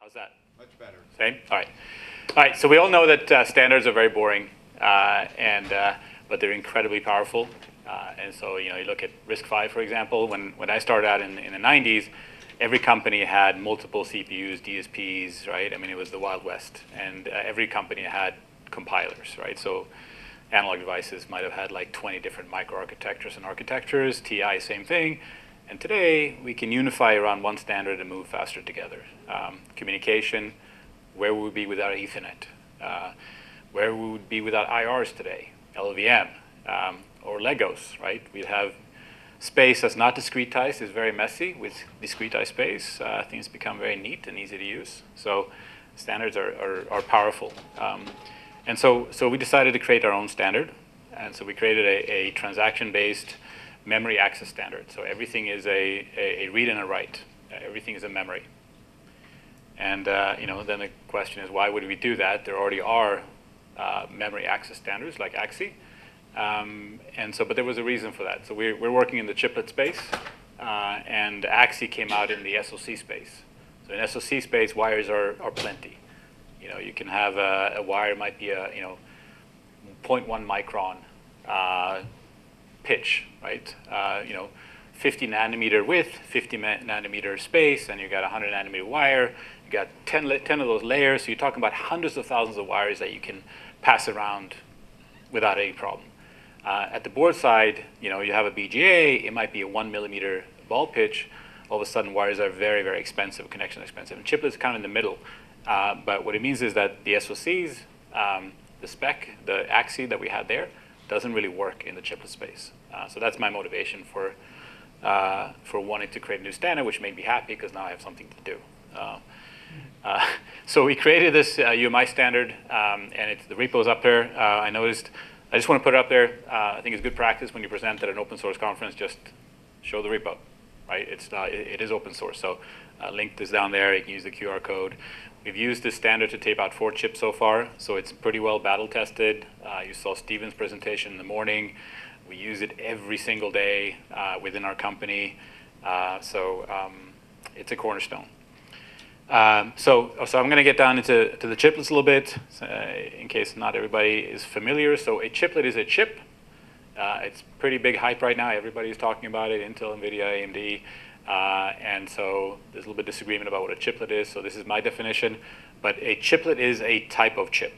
How's that? Much better. Same? All right. All right, so we all know that standards are very boring, but they're incredibly powerful. And so, you look at RISC-V, for example. When I started out in the 90s, every company had multiple CPUs, DSPs, right? I mean, it was the Wild West. And every company had compilers, right? So analog devices might have had like 20 different microarchitectures and architectures. TI, same thing. And today, we can unify around one standard and move faster together. Communication, where would we be without Ethernet? Where we would be without IRs today? LVM, or Legos, right? We'd have space that's not discretized, is very messy. With discretized space, things become very neat and easy to use. So standards are powerful. And so we decided to create our own standard. And so we created a transaction-based memory access standard. So everything is a read and a write. Everything is a memory. And then the question is, why would we do that? There already are memory access standards like AXI. But there was a reason for that. So we're working in the chiplet space, and AXI came out in the SoC space. So in SoC space, wires are plenty. You can have a wire might be a 0.1 micron pitch, right? 50 nanometer width, 50 nanometer space, and you got a 100 nanometer wire. You got 10 of those layers. So you're talking about hundreds of thousands of wires that you can pass around without any problem. At the board side, you have a BGA. It might be a 1 millimeter ball pitch. All of a sudden, wires are very, very expensive. Connections are expensive. And chiplets kind of in the middle. But what it means is that the SoCs, the spec, the AXI that we had there, doesn't really work in the chiplet space. So that's my motivation for wanting to create a new standard, which made me happy because now I have something to do. So we created this UMI standard, and the repo's up there. I just want to put it up there. I think it's good practice when you present at an open source conference, just show the repo, right? It is open source, so link is down there. You can use the QR code. We've used this standard to tape out 4 chips so far, so it's pretty well battle tested. You saw Steven's presentation in the morning. We use it every single day within our company, so it's a cornerstone. So I'm going to get down into the chiplets a little bit, in case not everybody is familiar. So a chiplet is a chip. It's pretty big hype right now. Everybody's talking about it, Intel, NVIDIA, AMD. And so there's a little bit of disagreement about what a chiplet is. So this is my definition. But a chiplet is a type of chip,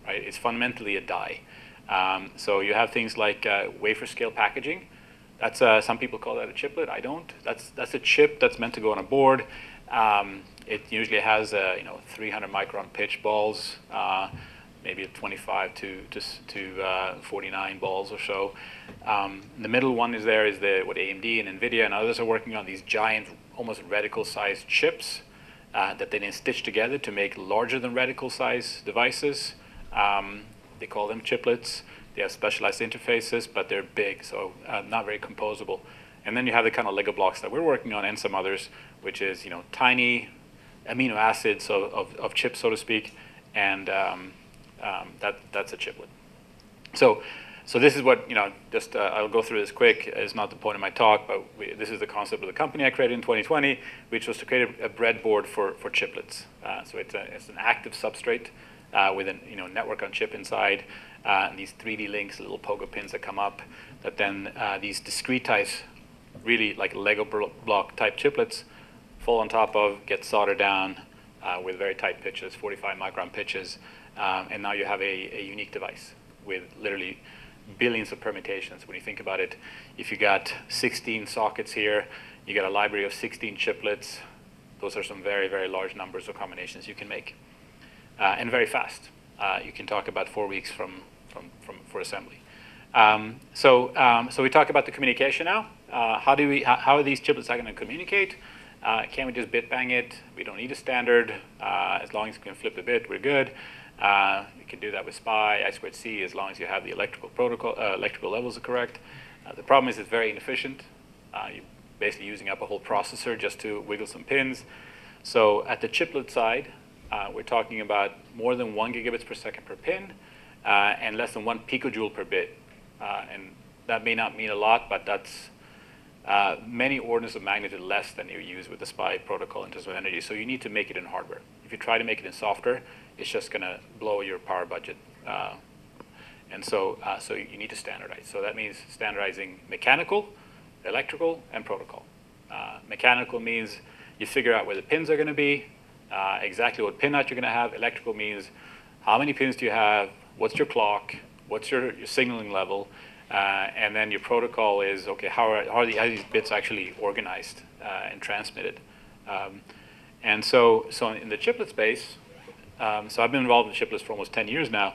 right? It's fundamentally a die. So you have things like wafer scale packaging. That's some people call that a chiplet. I don't. That's a chip that's meant to go on a board. It usually has 300 micron pitch balls, maybe 25 to 49 balls or so. The middle one is what AMD and NVIDIA and others are working on, these giant, almost reticle-sized chips that they then stitch together to make larger than reticle-sized devices. They call them chiplets. They have specialized interfaces, but they're big, so not very composable. And then you have the kind of Lego blocks that we're working on and some others, which is tiny amino acids of chips, so to speak, and that's a chiplet. So this is what, I'll go through this quick. It's not the point of my talk, but this is the concept of the company I created in 2020, which was to create a breadboard for chiplets. So it's an active substrate with a network on chip inside, and these 3D links, little pogo pins that come up, that then these discretized, really like Lego block type chiplets fall on top of, get soldered down with very tight pitches, 45 micron pitches, and now you have a unique device with literally billions of permutations. When you think about it, if you got 16 sockets here, you got a library of 16 chiplets. Those are some very, very large numbers of combinations you can make, and very fast. You can talk about 4 weeks for assembly. So we talk about the communication now. How are these chiplets going to communicate? Can we just bit bang it? We don't need a standard. As long as we can flip the bit, we're good. You can do that with SPI, I2C, as long as you have the electrical levels are correct. The problem is it's very inefficient. You're basically using up a whole processor just to wiggle some pins. So at the chiplet side, we're talking about more than 1 gigabits per second per pin, and less than 1 picojoule per bit. And that may not mean a lot, but many orders of magnitude less than you use with the SPI protocol in terms of energy. So you need to make it in hardware. If you try to make it in software, it's just going to blow your power budget. So you need to standardize. So that means standardizing mechanical, electrical, and protocol. Mechanical means you figure out where the pins are going to be, exactly what pin out you're going to have. Electrical means how many pins do you have, what's your clock, what's your signaling level, and then your protocol is, okay, how are these bits actually organized and transmitted? And so in the chiplet space, so I've been involved in chiplets for almost 10 years now,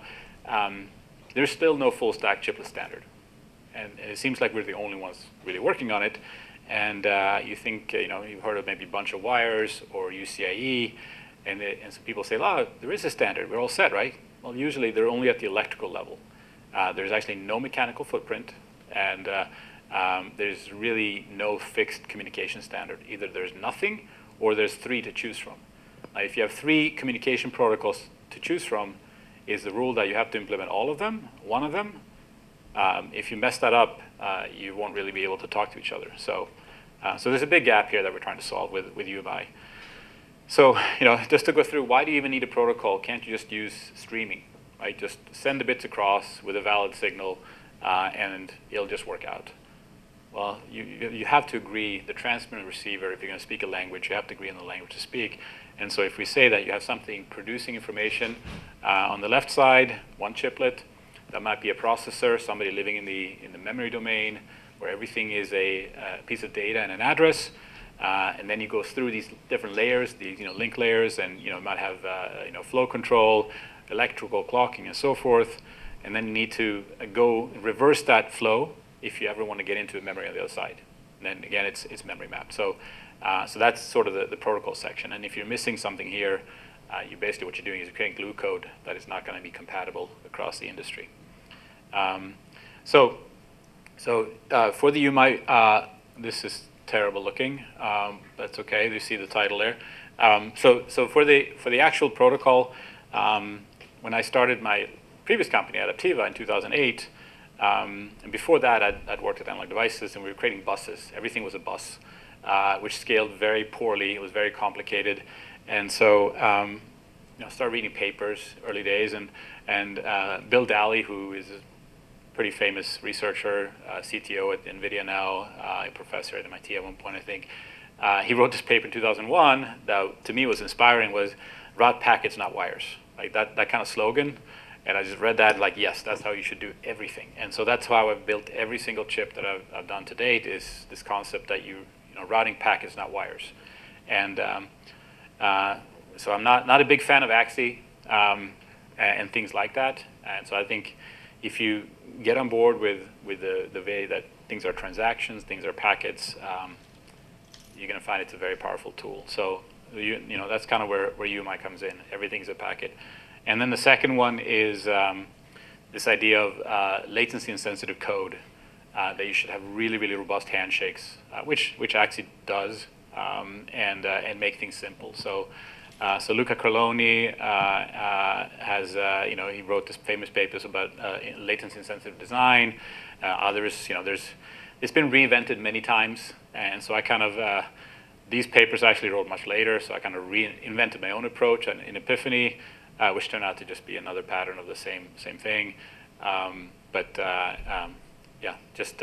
there's still no full stack chiplet standard. And it seems like we're the only ones really working on it. And you think, you've heard of maybe a bunch of wires or UCIe, and some people say, oh, there is a standard, we're all set, right? Well, usually they're only at the electrical level. There's actually no mechanical footprint, and there's really no fixed communication standard. Either there's nothing, or there's 3 to choose from. If you have 3 communication protocols to choose from, is the rule that you have to implement all of them, one of them. If you mess that up, you won't really be able to talk to each other. So there's a big gap here that we're trying to solve with UMI. So just to go through, why do you even need a protocol? Can't you just use streaming, right? Just send the bits across with a valid signal, and it'll just work out. Well, you have to agree, the transmitter and receiver, if you're going to speak a language, you have to agree on the language to speak. And so if we say that you have something producing information on the left side, one chiplet, that might be a processor, somebody living in the memory domain, where everything is a piece of data and an address, and then you go through these different layers, these link layers, and you might have flow control, electrical clocking, and so forth. And then you need to go reverse that flow if you ever want to get into a memory on the other side. And then again, it's memory mapped. So that's sort of the protocol section. And if you're missing something here, basically what you're doing is you're creating glue code that is not going to be compatible across the industry. So for the UMI, this is terrible looking. That's okay. You see the title there. So for the actual protocol, when I started my previous company, Adaptiva, in 2008, and before that, I'd worked at Analog Devices, and we were creating buses. Everything was a bus, which scaled very poorly. It was very complicated, and so started reading papers early days, and Bill Daly, who is a pretty famous researcher, CTO at NVIDIA now, a professor at MIT at one point, I think. He wrote this paper in 2001 that to me was inspiring, was route packets, not wires. Like that kind of slogan. And I just read that like, yes, that's how you should do everything. And so that's how I've built every single chip that I've done to date, is this concept that routing packets, not wires. And so I'm not a big fan of AXI and things like that. And so I think if you get on board with the way that things are transactions, things are packets, you're going to find it's a very powerful tool. So that's kind of where UMI comes in. Everything's a packet. And then the second one is this idea of latency and sensitive code, that you should have really, really robust handshakes, which AXI does, and make things simple. So Luca Carloni has, he wrote this famous papers about latency and sensitive design. Others, it's been reinvented many times, and so I kind of, these papers I actually wrote much later, so I kind of reinvented my own approach in Epiphany, which turned out to just be another pattern of the same thing. Yeah, just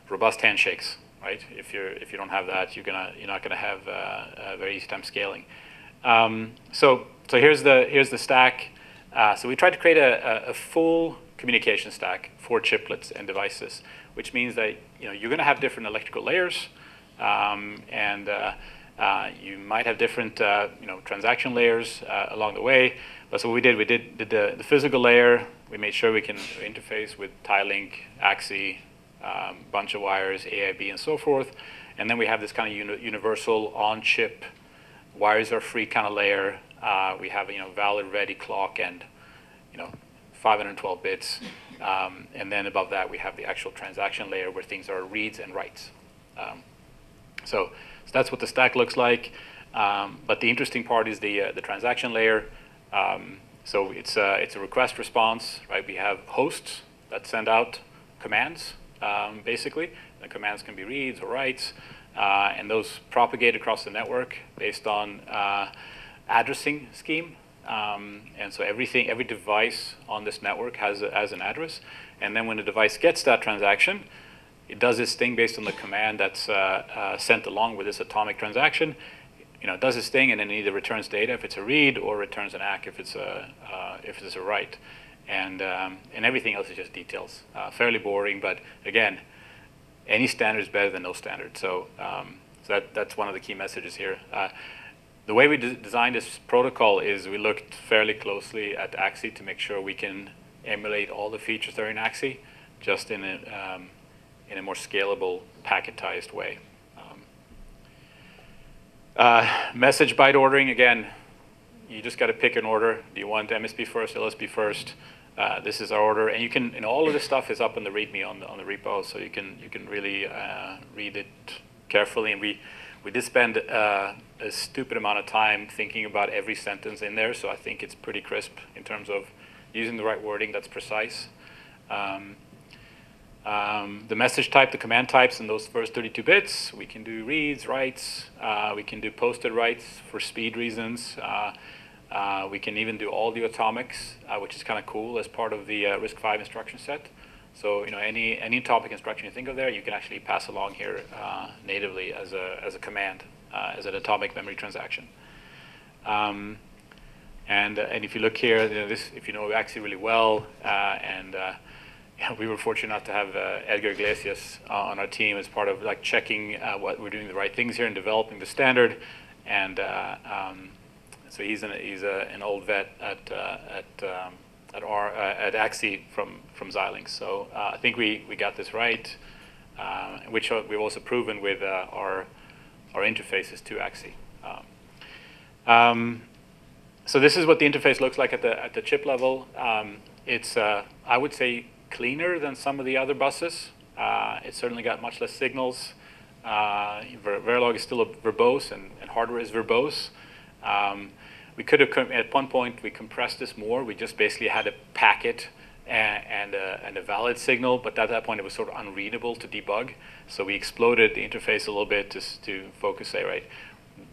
robust handshakes, right? If you don't have that, you're not gonna have a very easy time scaling. So here's the stack. So we tried to create a full communication stack for chiplets and devices, which means that you're gonna have different electrical layers, and you might have different transaction layers along the way. But so what we did the physical layer. We made sure we can interface with tie-link, AXI, bunch of wires, AIB, and so forth. And then we have this kind of universal on-chip, wires are free kind of layer. We have valid ready clock and 512 bits. And then above that we have the actual transaction layer where things are reads and writes. So that's what the stack looks like. But the interesting part is the transaction layer. So it's a request response, right? We have hosts that send out commands, basically, The commands can be reads or writes, and those propagate across the network based on addressing scheme. And so every device on this network has an address. And then when the device gets that transaction, it does this thing based on the command that's sent along with this atomic transaction. It does this thing, and then it either returns data if it's a read, or returns an ACK if it's a write. And everything else is just details. Fairly boring, but again, any standard is better than no standard. So, that's one of the key messages here. The way we designed this protocol is we looked fairly closely at AXI to make sure we can emulate all the features that are in AXI, just in a more scalable, packetized way. Message byte ordering, again, you just got to pick an order. Do you want MSB first, LSB first? This is our order, and you can. And all of this stuff is up in the README on the repo, so you can really read it carefully. And we did spend a stupid amount of time thinking about every sentence in there, so I think it's pretty crisp in terms of using the right wording that's precise. The message type, the command types in those first 32 bits, we can do reads, writes, we can do posted writes for speed reasons. We can even do all the atomics, which is kind of cool as part of the RISC-V instruction set. So any atomic instruction you think of there, you can actually pass along here natively as a command, as an atomic memory transaction. And if you look here, if you know AXI really well, we were fortunate enough to have Edgar Graf on our team as part of checking what we're doing the right things here and developing the standard. And so he's an old vet at AXI from Xilinx. So I think we got this right, which we've also proven with our interfaces to AXI. So this is what the interface looks like at the chip level. It's I would say cleaner than some of the other buses. It's certainly got much less signals. Verilog is still verbose, and hardware is verbose. We could have, at one point, we compressed this more. We just basically had a packet and a valid signal, but at that point it was sort of unreadable to debug. So we exploded the interface a little bit to focus, say, right,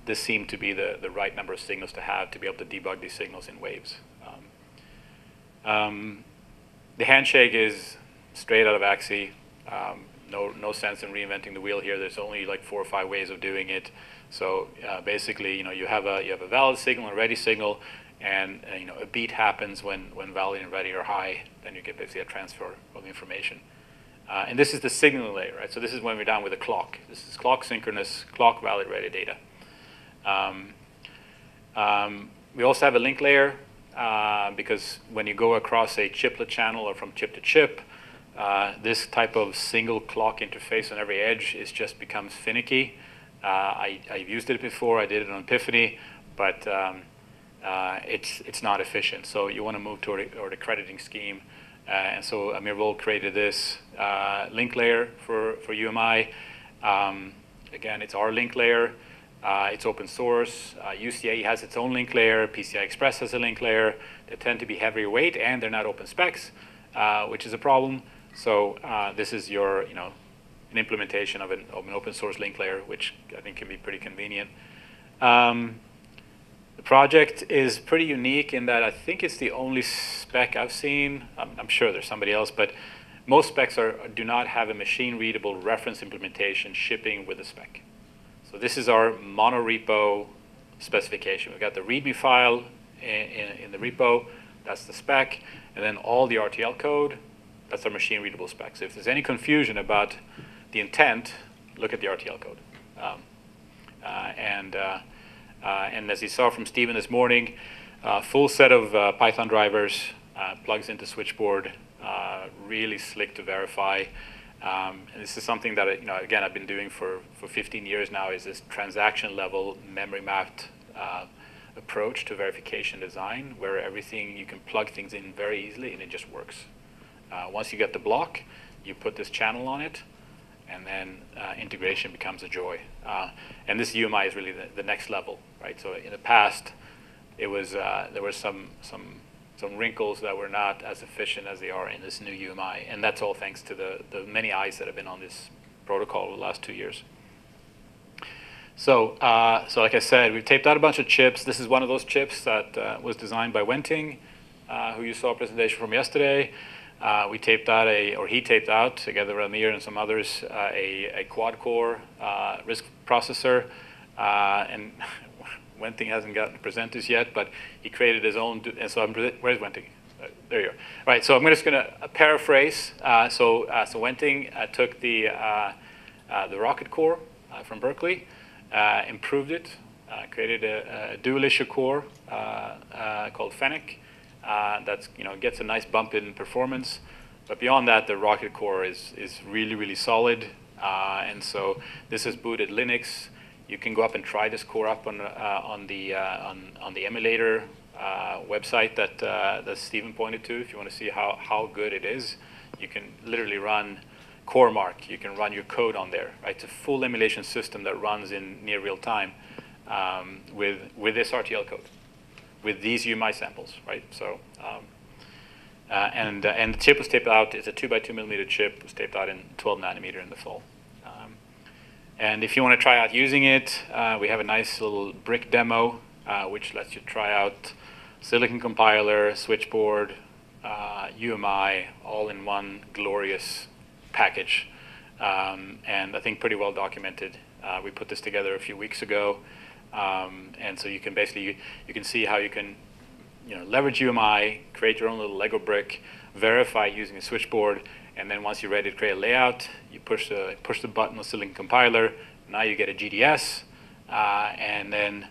this seemed to be the right number of signals to have to be able to debug these signals in waves. The handshake is straight out of AXI. No sense in reinventing the wheel here. There's only 4 or 5 ways of doing it. So basically, you have a valid signal and a ready signal, and a beat happens when valid and ready are high. Then you get basically a transfer of information. And this is the signaling layer, right? So this is when we're down with a clock. This is clock synchronous, clock valid ready data. We also have a link layer because when you go across a chiplet channel or from chip to chip, this type of single clock interface on every edge just becomes finicky. I've used it before. I did it on Epiphany, but it's not efficient. So you want to move toward a crediting scheme. And so Amir Vol created this link layer for UMI. Again, it's our link layer. It's open source. UCA has its own link layer. PCI Express has a link layer. They tend to be heavier weight, and they're not open specs, which is a problem. So this is your, an implementation of an open source link layer, which I think can be pretty convenient. The project is pretty unique in that I think it's the only spec I've seen. I'm sure there's somebody else, but most specs do not have a machine-readable reference implementation shipping with a spec. So this is our monorepo specification. We've got the README file in the repo. That's the spec. And then all the RTL code, that's our machine-readable spec. So if there's any confusion about the intent, look at the RTL code. And as you saw from Stephen this morning, full set of Python drivers, plugs into switchboard, really slick to verify. And this is something that again I've been doing for 15 years now. Is this transaction level memory mapped approach to verification design, where everything you can plug things in very easily and it just works. Once you get the block, you put this channel on it, and then integration becomes a joy. And this UMI is really the next level, right? So in the past, it was there were some wrinkles that were not as efficient as they are in this new UMI, and that's all thanks to the many eyes that have been on this protocol over the last 2 years. So like I said, we've taped out a bunch of chips. This is one of those chips that was designed by Wenting, who you saw a presentation from yesterday. We taped out he taped out, together with Amir and some others, a quad-core RISC processor. And Wenting hasn't gotten to present this yet, but he created his own, and so where's Wenting? There you are. Right, so I'm just going to paraphrase. So Wenting took the Rocket core from Berkeley, improved it, created a dual issue core called Fennec that gets a nice bump in performance. But beyond that, the Rocket core is really, really solid. And so this is booted Linux. You can go up and try this core up on the emulator website that Stephen pointed to. If you want to see how good it is, you can literally run CoreMark. You can run your code on there. Right? It's a full emulation system that runs in near real time with this RTL code, with these UMI samples. Right? So and the chip was taped out. It's a 2x2 millimeter chip. It was taped out in 12 nanometer in the fall. And if you want to try out using it, we have a nice little brick demo, which lets you try out silicon compiler, switchboard, UMI, all in one glorious package. And I think pretty well documented. We put this together a few weeks ago. And so you can basically, you can see how you can leverage UMI, create your own little Lego brick, verify using a switchboard, and then once you're ready to create a layout, you push the button on silicon compiler. Now you get a GDS, and then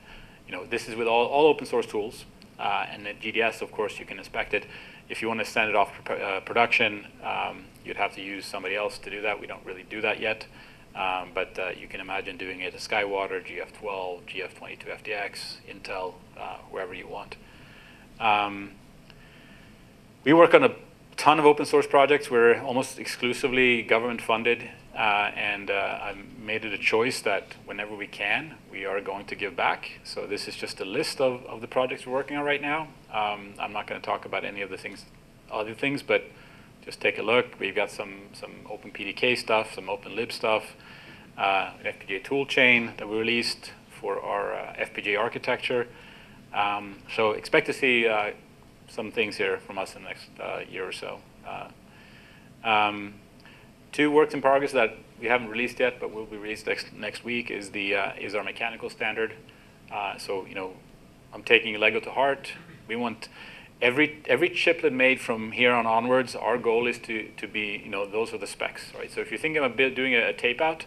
this is with all open source tools. And the GDS, of course, you can inspect it. If you want to send it off production, you'd have to use somebody else to do that. We don't really do that yet, but you can imagine doing it at Skywater, GF12, GF22 FDX, Intel, wherever you want. We work on a ton of open source projects. We're almost exclusively government funded, and I made it a choice that whenever we can, we are going to give back. So this is just a list of the projects we're working on right now. I'm not going to talk about any of the other things, but just take a look. We've got some open PDK stuff, some open lib stuff, an FPGA toolchain that we released for our FPGA architecture. So expect to see some things here from us in the next year or so. Two works in progress that we haven't released yet, but will be released next week is our mechanical standard. So I'm taking Lego to heart. We want every chiplet made from here on onwards. Our goal is to be those are the specs, right? So if you're thinking about doing a tape out,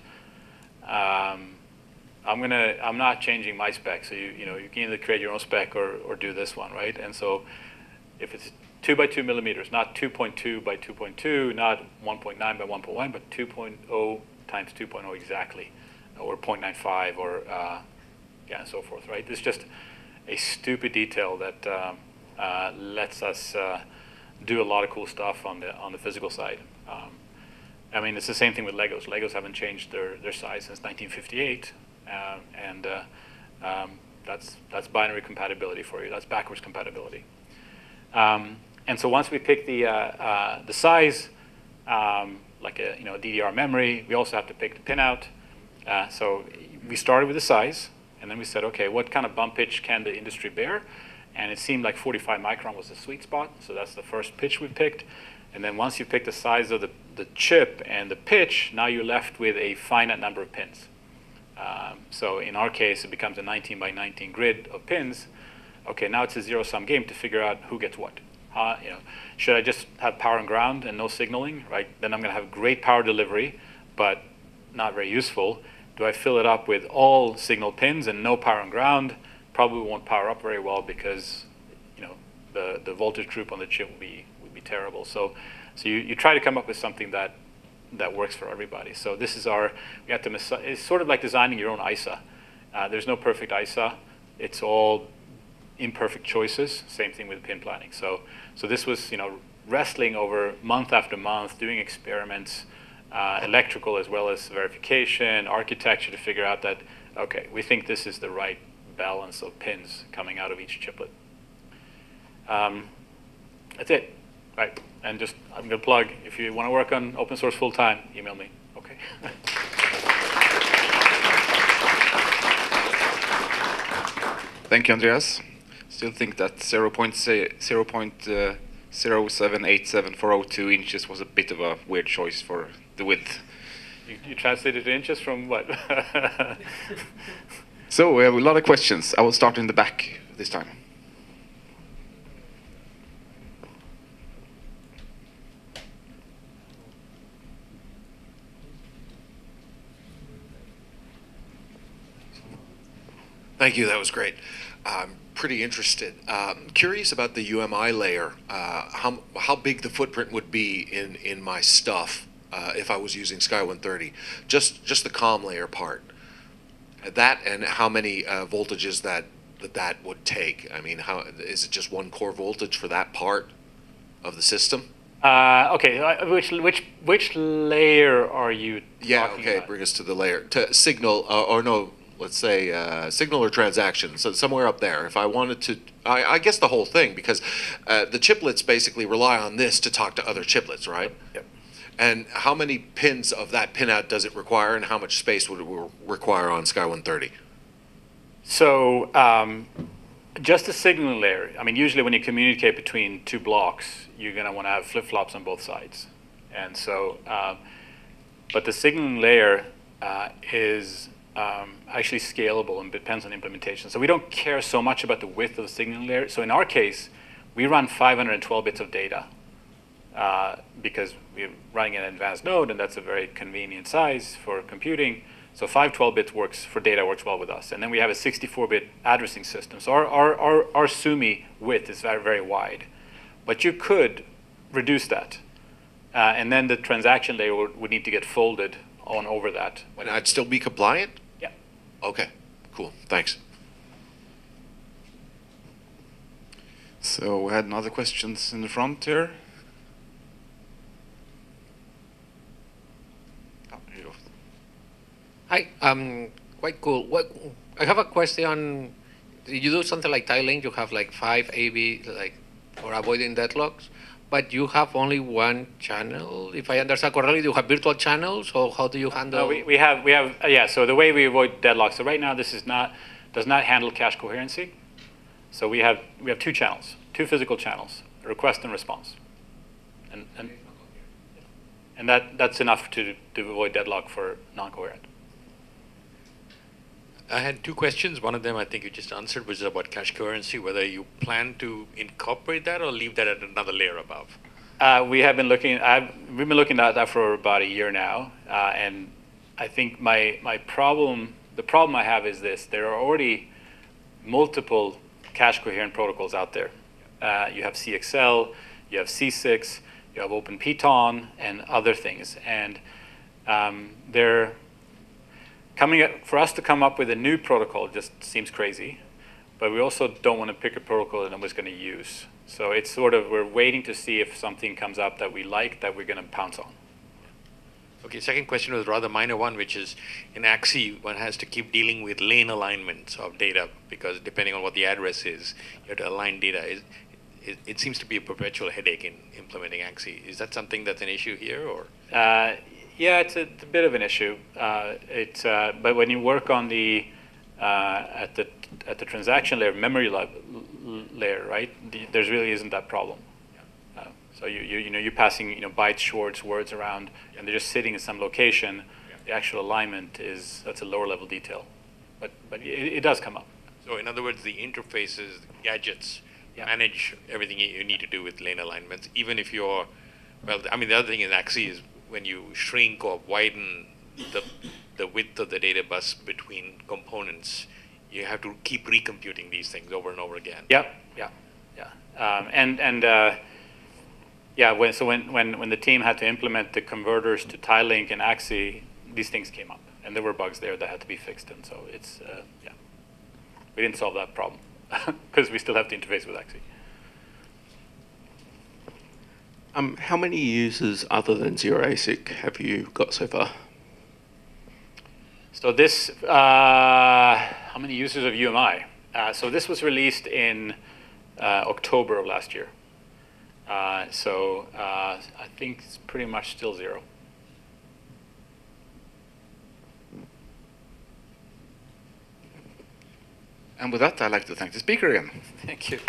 I'm not changing my spec. So you can either create your own spec or do this one, right? And so if it's 2x2 millimeters, not 2.2 by 2.2, not 1.9 by 1.1, but 2.0 times 2.0 exactly, or 0.95, or and so forth, right? It's just a stupid detail that lets us do a lot of cool stuff on the physical side. I mean, it's the same thing with Legos. Legos haven't changed their size since 1958, and that's binary compatibility for you. That's backwards compatibility. And so once we pick the size, like a DDR memory, we also have to pick the pinout. So we started with the size, and then we said, okay, what kind of bump pitch can the industry bear? And it seemed like 45 micron was the sweet spot, so that's the first pitch we picked. And then once you pick the size of the chip and the pitch, now you're left with a finite number of pins. So in our case, it becomes a 19 by 19 grid of pins. Okay, now it's a zero-sum game to figure out who gets what. Should I just have power and ground and no signaling, right? Then I'm going to have great power delivery, but not very useful. Do I fill it up with all signal pins and no power and ground? Probably won't power up very well because the voltage group on the chip will be terrible. So you try to come up with something that works for everybody. So this is it's sort of like designing your own ISA. There's no perfect ISA. It's all imperfect choices. Same thing with pin planning. So this was wrestling over month after month, doing experiments, electrical as well as verification, architecture to figure out that, okay, we think this is the right balance of pins coming out of each chiplet. That's it, right? And I'm going to plug, if you want to work on open source full time, email me, okay? Thank you, Andreas. Still think that 0.0787402 inches was a bit of a weird choice for the width. You translated to inches from what? So we have a lot of questions. I will start in the back this time. Thank you, that was great. Pretty interested. Curious about the UMI layer, how big the footprint would be in my stuff if I was using Sky 130. Just the COM layer part. That and how many voltages that would take. I mean, how is it just one core voltage for that part of the system? Okay, which layer are you talking about? Bring us to the layer, to signal, or no, let's say signal or transaction, so somewhere up there. If I wanted to, I guess the whole thing, because the chiplets basically rely on this to talk to other chiplets, right? Yep. And how many pins of that pinout does it require, and how much space would it require on Sky 130? So just the signaling layer. I mean, usually when you communicate between two blocks, you're going to want to have flip-flops on both sides. And so, but the signaling layer is actually scalable and depends on implementation. So we don't care so much about the width of the signaling layer. So in our case, we run 512 bits of data because we're running an advanced node, and that's a very convenient size for computing. So 512 bits works for data, works well with us. And then we have a 64-bit addressing system. So our SUMI width is very, very wide. But you could reduce that. And then the transaction layer would need to get folded on over that. And I'd still be compliant? Yeah. Okay, cool, thanks. So we had another questions in the front here. Hi, quite cool. I have a question. You do something like tiling, you have like 5 AB like for avoiding deadlocks, but you have only one channel. If I understand correctly, you have virtual channels, or how do you handle? We have yeah. So the way we avoid deadlocks. So right now this does not handle cache coherency. So we have 2 channels, 2 physical channels, request and response, and that's enough to avoid deadlock for non-coherent. I had 2 questions. One of them I think you just answered, which is about cache coherency, whether you plan to incorporate that or leave that at another layer above. We've been looking at that for about a year now, and I think the problem I have is this: there are already multiple cache coherent protocols out there. You have CXL, you have C6, you have OpenPython, and other things, and they're for us to come up with a new protocol just seems crazy, but we also don't want to pick a protocol that nobody's going to use. So it's sort of, we're waiting to see if something comes up that we like that we're going to pounce on. Okay, second question was a rather minor one, which is in AXI, one has to keep dealing with lane alignments of data because depending on what the address is, you have to align data. It seems to be a perpetual headache in implementing AXI. Is that something that's an issue here, or? Yeah, it's a bit of an issue. But when you work on the at the transaction layer, memory layer, right? There really isn't that problem. So you're passing bytes, shorts, words around, and they're just sitting in some location. The actual alignment that's a lower level detail, but it does come up. So in other words, the interfaces, the gadgets, manage everything you need to do with lane alignments, even if you're, well, I mean, the other thing in AXI is when you shrink or widen the width of the data bus between components, you have to keep recomputing these things over and over again. Yeah. When the team had to implement the converters to TileLink and AXI, these things came up, and there were bugs there that had to be fixed, and so it's we didn't solve that problem because we still have to interface with AXI. How many users other than Zero ASIC have you got so far? So this, how many users of UMI? So this was released in October of last year. I think it's pretty much still 0. And with that, I'd like to thank the speaker again. Thank you.